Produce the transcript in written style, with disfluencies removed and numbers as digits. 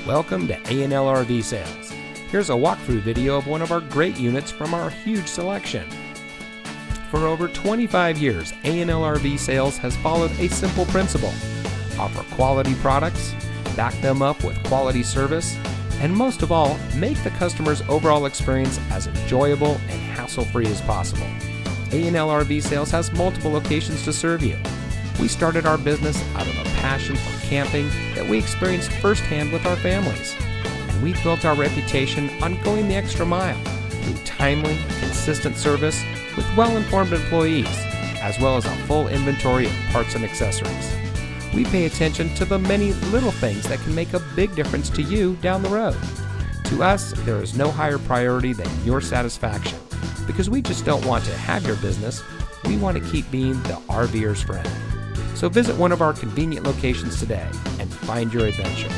Welcome to A&L RV Sales. Here's a walkthrough video of one of our great units from our huge selection. For over 25 years, A&L RV Sales has followed a simple principle: offer quality products, back them up with quality service, and most of all, make the customer's overall experience as enjoyable and hassle-free as possible. A&L RV Sales has multiple locations to serve you. We started our business out of a passion for camping that we experienced firsthand with our families. And we've built our reputation on going the extra mile through timely, consistent service with well-informed employees, as well as a full inventory of parts and accessories. We pay attention to the many little things that can make a big difference to you down the road. To us, there is no higher priority than your satisfaction, because we just don't want to have your business. We want to keep being the RVer's friend. So visit one of our convenient locations today and find your adventure.